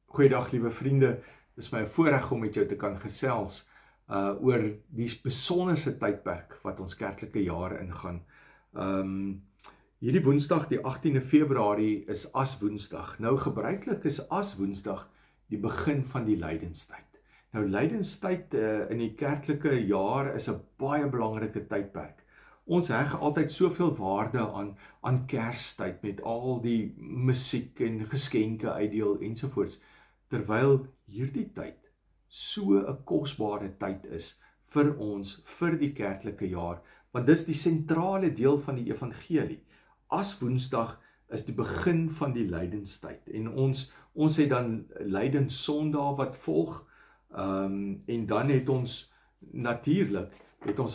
Goeiedag liewe vriende, dit is my voorreg om met jou te kan gesels oor die besonderse tydperk wat ons kerklike jaar ingaan. Hierdie Woensdag, die 18de Februarie is Aswoensdag. Nou gebruiklik is Aswoensdag die begin van die lydenstyd. Nou lydenstyd in die kerklike jaar is 'n baie belangrike tydperk. Ons heg altyd soveel waarde aan Kerstyd met al die musiek en geskenke uitdeel ensovoorts. Terwyl hierdie tyd so 'n kosbare tyd is vir ons, vir die kerklike jaar, want dis die sentrale deel van die evangelie. Aswoensdag is die begin van die lydenstyd en ons het dan Lydenssondag wat volg, en dan het ons natuurlik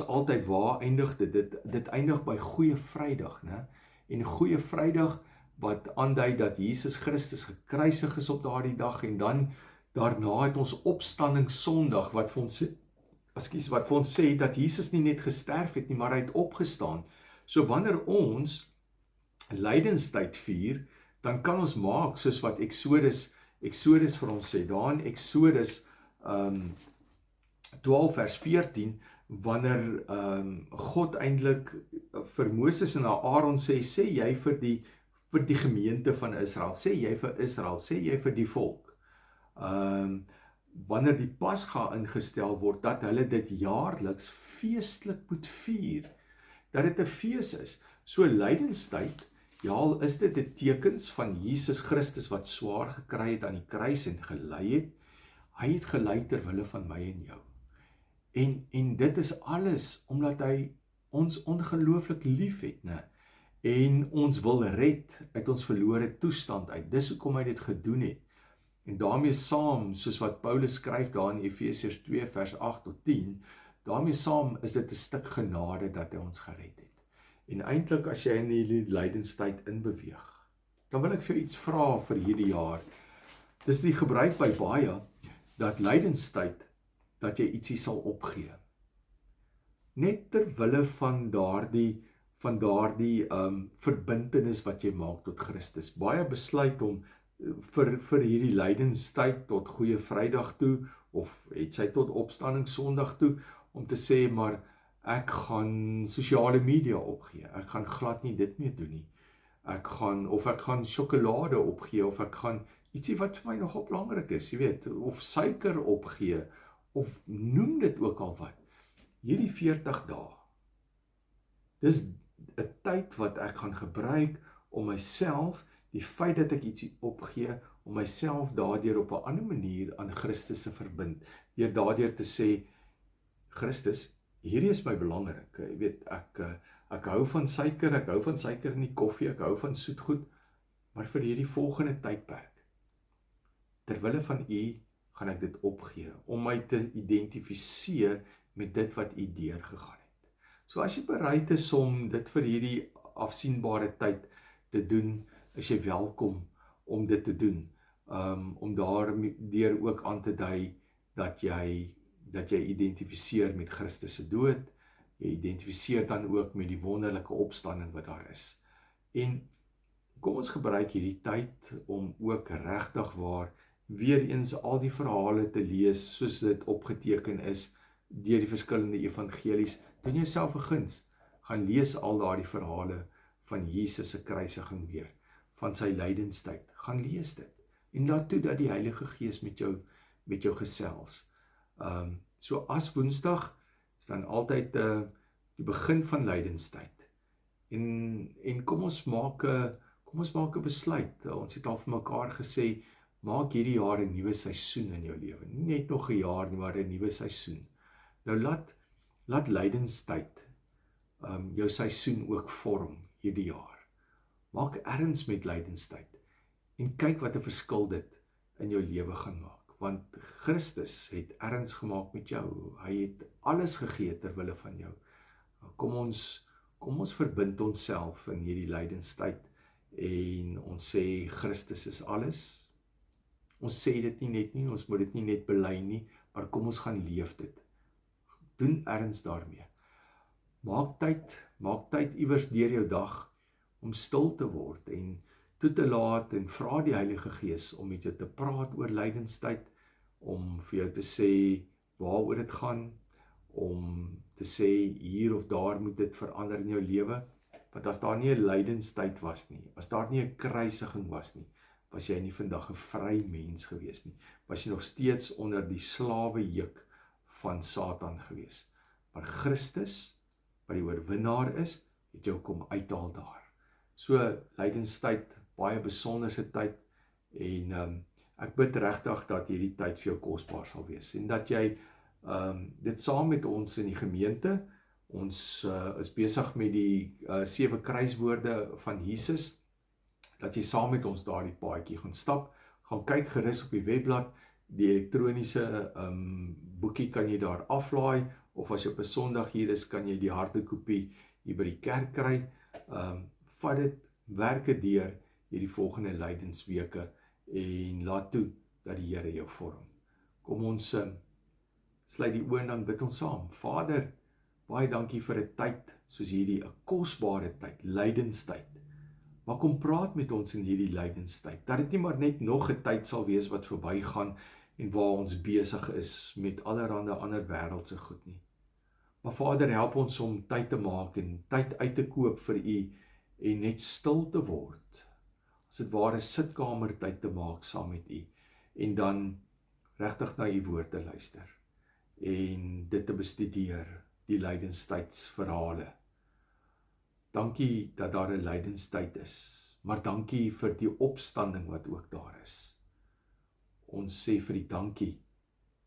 altyd waar eindig dit eindig by Goeie Vrydag, né? En Goeie Vrydag wat aandui dat Jesus Christus gekruisig is op daardie dag, en dan daarna het ons Opstandingssondag wat vir ons sê dat Jesus nie net gesterf het nie, maar hy het opgestaan. So wanneer ons lydenstyd vier, dan kan ons maak soos wat Exodus vir ons sê, daar in Exodus 12 vers 14, wanneer God eintlik vir Moses en Aaron sê jy vir die gemeente van Israel, sê jy vir Israel, sê jy vir die volk, wanneer die Pasga ingestel word, dat hulle dit jaarliks feestelik moet vier, dat dit 'n fees is. So lydenstyd, ja, al is dit 'n tekens van Jesus Christus wat swaar gekry het aan die kruis en gelei het, hy het gelei ter wille van my en jou. En dit is alles omdat hy ons ongelooflik lief het, né? En ons wil red uit ons verlore toestand uit. Dis hoekom hy dit gedoen het. En daarmee saam, soos wat Paulus skryf daar in Efesiërs 2 vers 8 tot 10, daarmee saam is dit 'n stuk genade dat hy ons gered het. En eintlik as jy in die lydenstyd inbeweeg, dan wil ek vir iets vra vir hierdie jaar. Dis die gebruik by baie dat lydenstyd dat jy ietsie sal opgee. Net ter wille van daardie verbintenis wat jy maak tot Christus. Baie besluit om vir hierdie lydenstyd tot Goeie Vrydag toe, of het sy tot Opstandingssondag toe, om te sê, maar ek gaan sosiale media opgee, ek gaan glad nie dit meer doen nie, ek gaan sjokolade opgee, of ek gaan ietsie wat vir my nogal belangrik is, jy weet, of suiker opgee, of noem dit ook al wat. Hierdie 40 dae, dis 'n tyd wat ek gaan gebruik om myself, die feit dat ek ietsie opgee, om myself daardeur op 'n ander manier aan Christus te verbind, deur daardeur te sê, Christus, hierdie is my belangrik, jy weet, ek hou van suiker in die koffie, ek hou van soetgoed, maar vir hierdie volgende tydperk, terwille van u, gaan ek dit opgee, om my te identifiseer met dit wat u deurgegaan het. So as jy bereid is om dit vir hierdie afsienbare tyd te doen, is jy welkom om dit te doen, om daardeur ook aan te dui dat jy identifiseer met Christus se dood, jy identifiseer dan ook met die wonderlike opstanding wat daar is. En kom ons gebruik hierdie tyd om ook regtig waar weer eens al die verhale te lees, soos dit opgeteken is, deur die verskillende evangelies. Doen jouself 'n guns, gaan lees al daardie verhale van Jesus se kruisiging weer, van sy lydenstyd, gaan lees dit, en laat toe dat die Heilige Gees met jou gesels. So Aswoensdag is dan altyd die begin van lydenstyd, en kom ons maak 'n besluit. Ons het al vir mekaar gesê, maak hierdie jaar 'n nuwe seisoen in jou lewe, nie net nog 'n jaar nie, maar 'n nuwe seisoen. Nou laat lydenstyd jou seisoen ook vorm hierdie jaar. Maak erns met lydenstyd en kyk wat 'n verskil dit in jou lewe gaan maak, want Christus het erns gemaak met jou. Hy het alles gegee ter wille van jou. Kom ons verbind onsself in hierdie lydenstyd en ons sê Christus is alles. Ons sê dit nie net nie, ons moet dit nie net bely nie, maar kom ons gaan leef dit. Doen erns daarmee. Maak tyd iewers deur jou dag om stil te word en toe te laat en vra die Heilige Gees om met jou te praat oor lydenstyd, om vir jou te sê waaroor dit gaan, om te sê hier of daar moet dit verander in jou lewe. Want as daar nie 'n lydenstyd was nie, as daar nie 'n kruisiging was nie, was jy nie vandag 'n vry mens gewees nie. Was jy nog steeds onder die slawejuk van Satan gewees. Maar Christus, wat die oorwinnaar is, het jou kom uithaal daar. So lydenstyd, baie besonderse tyd, en ek bid regtig dat hierdie tyd vir jou kosbaar sal wees, en dat jy dit saam met ons in die gemeente, ons is besig met die 7 kruiswoorde van Jesus, dat jy saam met ons daardie paadjie gaan stap, gaan kyk gerus op die webblad, die elektroniese boekie kan jy daar aflaai, of as jy op 'n Sondag hier is, kan jy die harde kopie hier by die kerk kry. Vat dit, werk dit deur hierdie volgende lydensweke, en laat toe dat die Here jou vorm. Kom ons sluit die oë en dan bid ons saam. Vader, baie dankie vir 'n tyd soos hierdie, 'n kosbare tyd, lydenstyd. Maar kom praat met ons in hierdie lydenstyd, dat dit nie maar net nog 'n tyd sal wees wat verbygaan en waar ons besig is met allerhande ander wêreldse goed nie. Maar Vader, help ons om tyd te maak en tyd uit te koop vir U en net stil te word. As dit ware sitkamer tyd te maak saam met U en dan regtig na U woord te luister en dit te bestudeer, die lydenstydsverhale. Dankie dat daar 'n lydenstyd is, maar dankie vir die opstanding wat ook daar is. Ons sê vir die dankie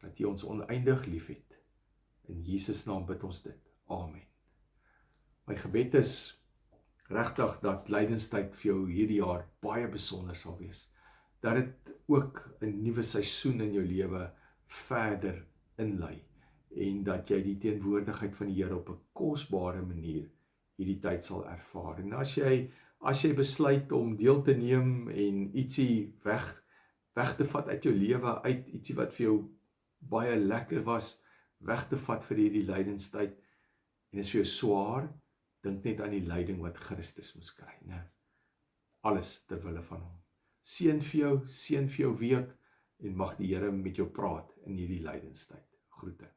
dat U ons oneindig lief het. In Jesus naam bid ons dit. Amen. My gebed is regtig dat lydenstyd vir jou hierdie jaar baie besonder sal wees. Dat dit ook 'n nuwe seisoen in jou lewe verder inlei en dat jy die teenwoordigheid van die Here op 'n kosbare manier hierdie tyd sal ervaar. En as jy besluit om deel te neem en ietsie weg te vat uit jou lewe, uit ietsie wat vir jou baie lekker was, weg te vat vir hierdie lydenstyd, en is vir jou swaar, dink net aan die lyding wat Christus moes kry, né? Alles ter wille van hom. Seën vir jou week, en mag die Here met jou praat in hierdie lydenstyd. Groete.